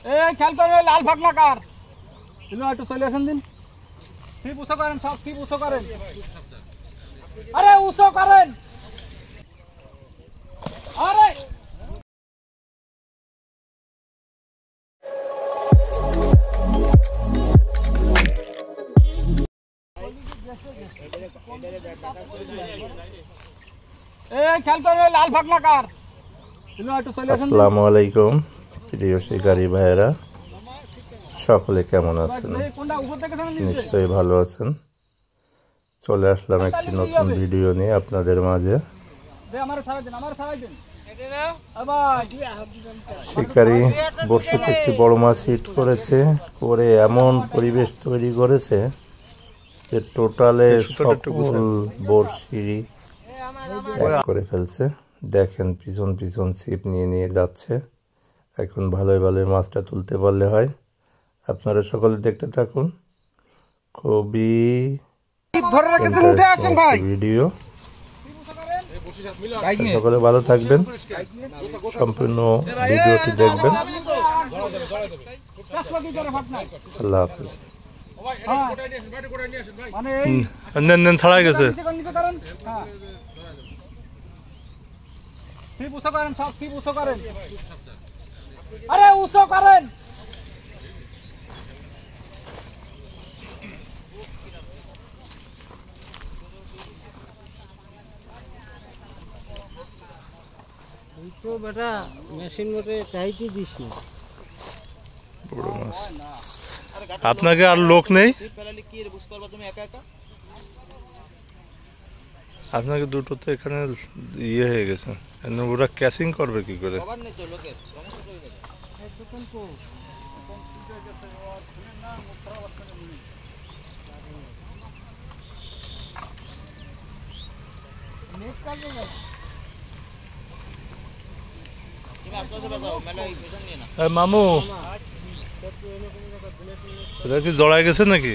এই খেয়াল করে লাল ভাগনা কার দিন একটু চলে আসেন দিন ছিপ উঁচু করেন সব ছিপ উঁচু করেন আরে উঁচু করেন আরে এই খেয়াল করে লাল ভাগনা কার দিন একটু চলে আসেন আসসালামু আলাইকুম প্রিয় শিকারী ভাইয়েরা, সকলে কেমন আছেন? নিশ্চয়ই ভালো আছেন। চলে আসলাম একটি নতুন ভিডিও নিয়ে আপনাদের মাঝে। শিকারী বড়শিতে একটি বড় মাছ হিট করেছে, করে এমন পরিবেশ তৈরি করেছে যে টোটালে সকল বড়শি এক করে ফেলছে। দেখেন পিছন পিছন ছিপ নিয়ে নিয়ে যাচ্ছে। এখন ভালোই ভালোই মাছটা তুলতে পারলে হয়। আপনারা সকলে দেখতে থাকুন, খুবই ভিডিও। সকলে ভালো থাকবেন, সম্পূর্ণ ভিডিওটি দেখবেন। আল্লাহ হাফেজ। ছাড়াই গেছে ছিপ উঁচু করেন সব ছিপ উঁচু করেন আরে উঁচু করেন তো বেটা মেশিন মতে চাইতে দিস না। বড় মাছ। আপনাকে আর লোক নেই? আপনাকে দুটো তো এখানে ইয়ে হয়ে গেছে, ওরা ক্যাচিং করবে কি করে? মামু এটা কি জড়াই গেছে নাকি?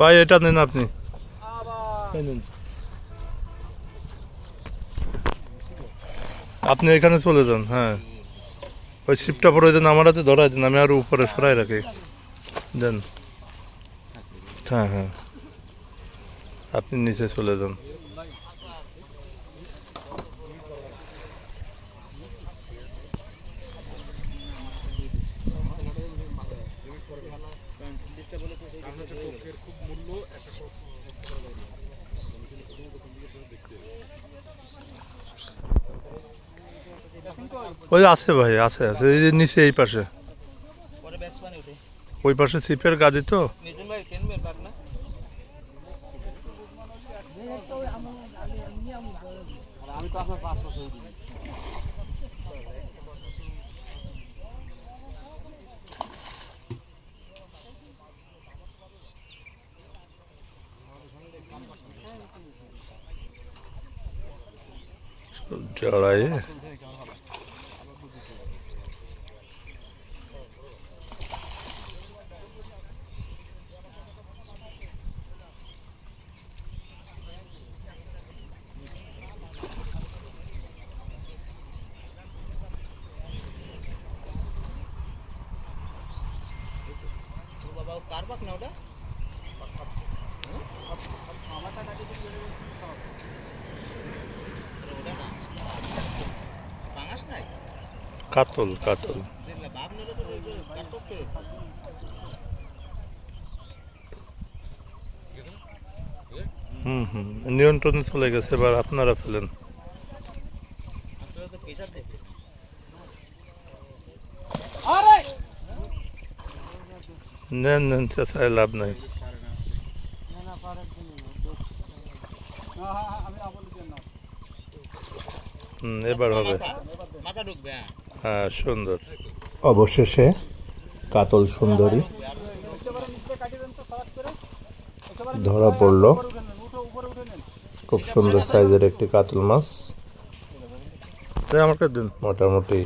ভাই এটা নেন, আপনি আপনি এখানে চলে যান। হ্যাঁ, ওই ছিপটা পরে দেন, আমার হাতে ধরাই দেন, আমি আরো উপরে সরাই রাখি দেন। হ্যাঁ হ্যাঁ, আপনি নিচে চলে যান। ওই আছে ভাই, আছে আছে, এই যে নিচে এই পাশে, ওই পাশে ছিপের গাড়ি তো। জড়াই কাতল কাতল। নিয়ন্ত্রণে চলে গেছে, এবার আপনারা ফেলেন। নেন নেন, চেঁচায় লাভ নাই। এবার হবে। হ্যাঁ, সুন্দর। অবশেষে কাতল সুন্দরী ধরা পড়ল। খুব সুন্দর সাইজের একটি কাতল মাছ। আমাকে দিন। মোটামুটি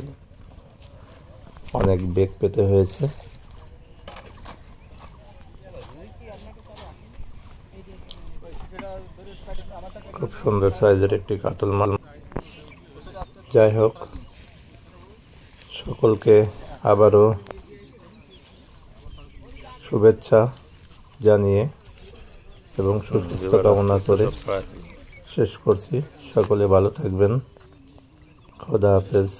অনেক বেগ পেতে হয়েছে। খুব সুন্দর সাইজের একটি কাতল মাছ। যাই হোক, সকলকে আবারও শুভেচ্ছা জানিয়ে এবং সুস্বাস্থ্য কামনা করে শেষ করছি। সকলে ভালো থাকবেন। খোদা হাফেজ।